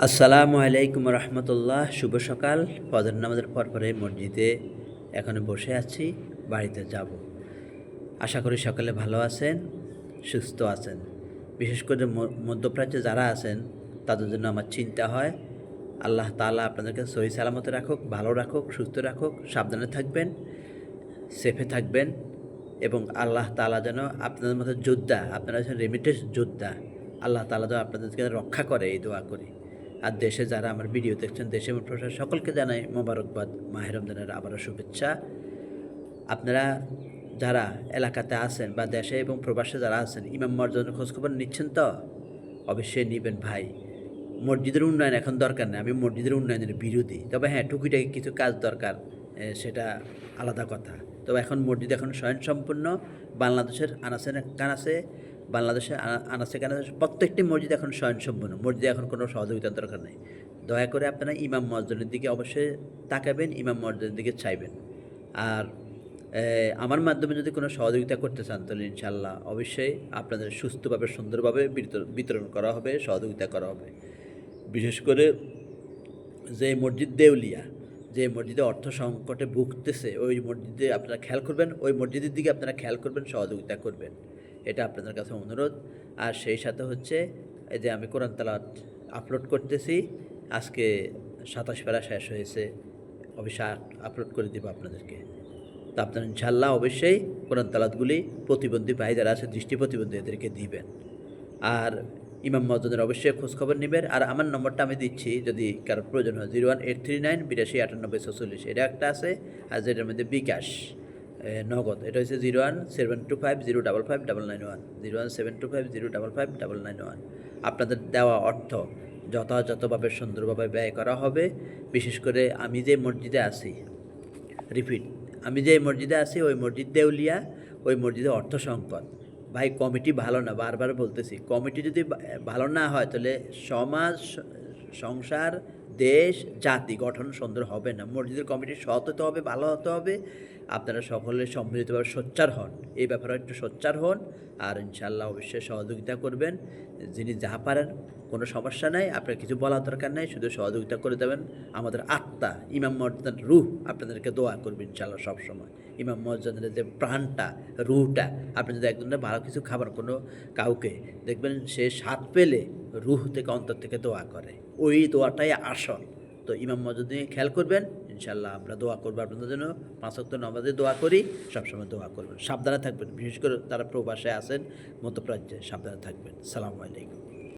আসসালামু আলাইকুম রহমতুল্লাহ। শুভ সকাল। ফজর নামাজের পরে মসজিদে এখনো বসে আছি, বাড়িতে যাব। আশা করি সকালে ভালো আছেন, সুস্থ আছেন। বিশেষ করে মধ্যপ্রাচ্যে যারা আছেন তাদের জন্য আমার চিন্তা হয়। আল্লাহ তাআলা আপনাদেরকে সহি সালামতে রাখুক, ভালো রাখুক, সুস্থ রাখুক, সাবধানে থাকবেন, সেফে থাকবেন এবং আল্লাহ তাআলা যেন আপনাদের মতো যোদ্ধা, আপনারা যেন রেমিটেন্স যোদ্ধা, আল্লাহ তাআলা যেন আপনাদেরকে রক্ষা করে, এই দোয়া করি। আর দেশে যারা আমার ভিডিও দেখছেন, দেশে এবং প্রশাসন সকলকে জানাই মোবারকবাদ, মাহে রমজানের আবারও শুভেচ্ছা। আপনারা যারা এলাকাতে আছেন বা দেশে এবং প্রবাসে যারা আছেন, ইমাম মর্যাদার খোঁজখবর নিচ্ছেন তো? অবশ্যই নেবেন ভাই। মসজিদের উন্নয়ন এখন দরকার নেই, আমি মসজিদের উন্নয়নের বিরোধী। তবে হ্যাঁ, টুকিটাকি কিছু কাজ দরকার, সেটা আলাদা কথা। তবে এখন মসজিদ এখন স্বয়ংসম্পূর্ণ। বাংলাদেশের আনাচে কানাচে, বাংলাদেশের আনাচে কানাচে প্রত্যেকটি মসজিদ এখন স্বয়ংসম্পূর্ণ। মসজিদে এখন কোনো সহযোগিতার দরকার নেই। দয়া করে আপনারা ইমাম মসজিদের দিকে অবশ্যই তাকাবেন, ইমাম মসজিদের দিকে চাইবেন। আর আমার মাধ্যমে যদি কোনো সহযোগিতা করতে চান তাহলে ইনশাআল্লাহ অবশ্যই আপনাদের সুস্থভাবে, সুন্দরভাবে বিতরণ করা হবে, সহযোগিতা করা হবে। বিশেষ করে যে মসজিদ দেউলিয়া, যে মসজিদে অর্থ সংকটে ভুগতেছে, ওই মসজিদে আপনারা খেয়াল করবেন, ওই মসজিদের দিকে আপনারা খেয়াল করবেন, সহযোগিতা করবেন। এটা আপনাদের কাছে অনুরোধ। আর সেই সাথে হচ্ছে এই যে আমি কোরআন তেলাওয়াত আপলোড করতেছি, আজকে ২৭ পারা শেষ হয়েছে, অবশ্যই আপলোড করে দেবো আপনাদেরকে। তো আপনারা ইনশাআল্লাহ অবশ্যই কোরআন তেলাওয়াতগুলি প্রতিবন্ধী ভাই যারা আছে, দৃষ্টি প্রতিবন্ধী, এদেরকে দিবেন। আর ইমাম মসজিদের অবশ্যই খোঁজখবর নেবেন। আর আমার নম্বরটা আমি দিচ্ছি, যদি কারোর প্রয়োজন হয়, 01839 82 98 46, এটা একটা আছে। আর যেটার মধ্যে বিকাশ নগদ, এটা হচ্ছে 01725055991, 01725055991। আপনাদের দেওয়া অর্থ যথাযথভাবে সুন্দরভাবে ব্যয় করা হবে। বিশেষ করে আমি যে মসজিদে আছি, রিপিট, আমি যে মসজিদে আছি ওই মসজিদ দেউলিয়া, ওই মসজিদে অর্থ সংকট। ভাই কমিটি ভালো না, বারবার বলতেছি, কমিটি যদি ভালো না হয় তাহলে সমাজ, সংসার, দেশ, জাতি গঠন সুন্দর হবে না। মসজিদের কমিটি সৎ হতে হবে, ভালো হতে হবে। আপনারা সকলে সম্মিলিতভাবে সোচ্চার হন, এই ব্যাপারে একটু সোচ্চার হন। আর ইনশাআল্লাহ অবশ্যই সহযোগিতা করবেন, যিনি যা পারেন। কোনো সমস্যা নাই, আপনার কিছু বলার দরকার নাই, শুধু সহযোগিতা করে দেবেন। আমাদের আত্মা, ইমাম মর্যাদার রুহ আপনাদেরকে দোয়া করবেন ইনশাআল্লাহ সবসময়। ইমাম মর্যাদার যে প্রাণটা, রুহটা, আপনি যদি একজনের ভালো কিছু খাবার কোনো কাউকে দেখবেন, সে স্বাদ পেলে রুহ থেকে, অন্তর থেকে দোয়া করে, ওই দোয়াটাই আসল। তো ইমাম মসজিদ নিয়ে খেয়াল করবেন, ইনশাআল্লাহ আমরা দোয়া করবো আপনাদের জন্য। 5 ওয়াক্ত নামাজে দোয়া করি, সবসময় দোয়া করবেন। সাবধানে থাকবেন, বিশেষ করে তারা প্রবাসে আছেন, মধ্যপ্রাচ্যে, সাবধানে থাকবেন। সালামু আলাইকুম।